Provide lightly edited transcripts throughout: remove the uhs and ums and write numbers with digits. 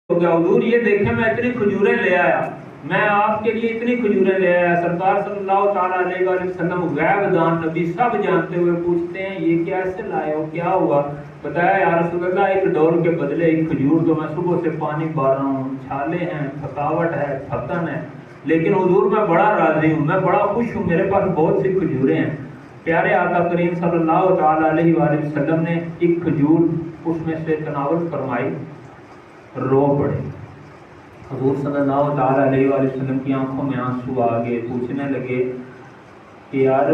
ہو گیا حضور یہ دیکھیں میں اتنی کھجوریں لے آیا، میں آپ کے لیے اتنی کھجوریں لے آیا۔ سرکار صلی اللہ تعالیٰ علیہ وآلہ وسلم غیب دان نبی سب جانتے ہوئے پوچھتے ہیں یہ کیسے لائے ہو، کیا ہوا؟ بتایا یا رسول اللہ ایک ڈور کے بدلے ایک کھجور، تو میں صبح سے پانی پا رہا ہوں، چھالے ہیں، تھکاوٹ ہے، تھکن ہے، لیکن حضور میں بڑا راضی ہوں، میں بڑا خوش ہوں، میرے پاس بہت سی کھجوریں ہیں۔ پیارے آقا کریم صلی اللہ تعالیٰ علیہ وآلہ وسلم نے ایک کھجور اس میں سے تناول فرمائی، رو پڑے۔ حضور صلی اللہ تعالیٰ علیہ وآلہ وسلم کی آنکھوں میں آنسو آ گئے، پوچھنے لگے کہ یار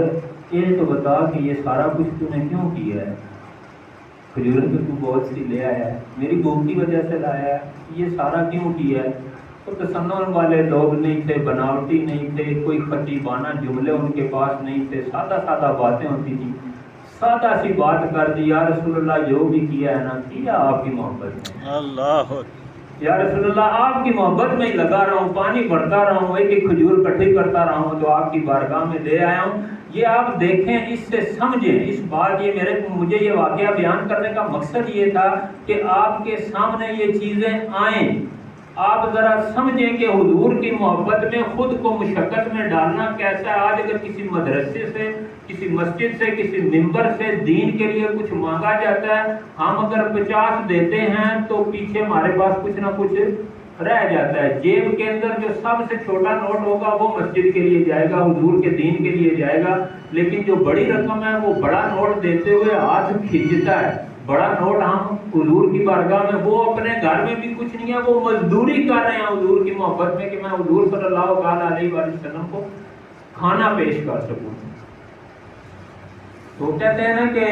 یہ تو بتا کہ یہ سارا کچھ تو نے کیوں کیا ہے؟ کھجوریں تو بہت سی لے آیا ہے، میری بھوک کی وجہ سے لایا ہے، یہ سارا کیوں کیا ہے؟ تو تصنع والے لوگ نہیں تھے، بناوٹی نہیں تھے، کوئی خطیبانہ جملے ان کے پاس نہیں تھے، سادہ سادہ باتیں ہوتی تھیں، سادہ سی بات کر دی، یا رسول اللہ جو بھی کیا ہے نا کیا آپ کی محبت میں، اللہ یا رسول اللہ آپ کی محبت میں ہی لگا رہا ہوں، پانی بھرتا رہا ہوں، ایک ایک کھجور کٹھی کرتا رہا ہوں تو آپ کی بارگاہ میں لے آیا ہوں۔ یہ آپ دیکھیں، اس سے سمجھیں اس بات، یہ مجھے یہ واقعہ بیان کرنے کا مقصد یہ تھا کہ آپ کے سامنے یہ چیزیں آئیں، آپ ذرا سمجھیں کہ حضور کی محبت میں خود کو مشقت میں ڈالنا کیسا ہے۔ آج اگر کسی مدرسے سے، کسی مسجد سے، کسی ممبر سے دین کے لیے کچھ مانگا جاتا ہے، ہم اگر 50 دیتے ہیں تو پیچھے ہمارے پاس کچھ نہ کچھ رہ جاتا ہے، جیب کے اندر جو سب سے چھوٹا نوٹ ہوگا وہ مسجد کے لیے جائے گا، حضور کے دین کے لیے جائے گا، لیکن جو بڑی رقم ہے وہ بڑا نوٹ دیتے ہوئے ہاتھ کھینچتا ہے، بڑا نوٹ ہم حضور کی بارگاہ میں، وہ اپنے گھر میں بھی کچھ نہیں ہے، وہ مزدوری کر رہے ہیں حضور کی محبت میں کہ میں حضور صلی اللہ تعالیٰ علیہ وآلہ وسلم کو کھانا پیش کر سکوں۔ تو کہتے ہیں نا کہ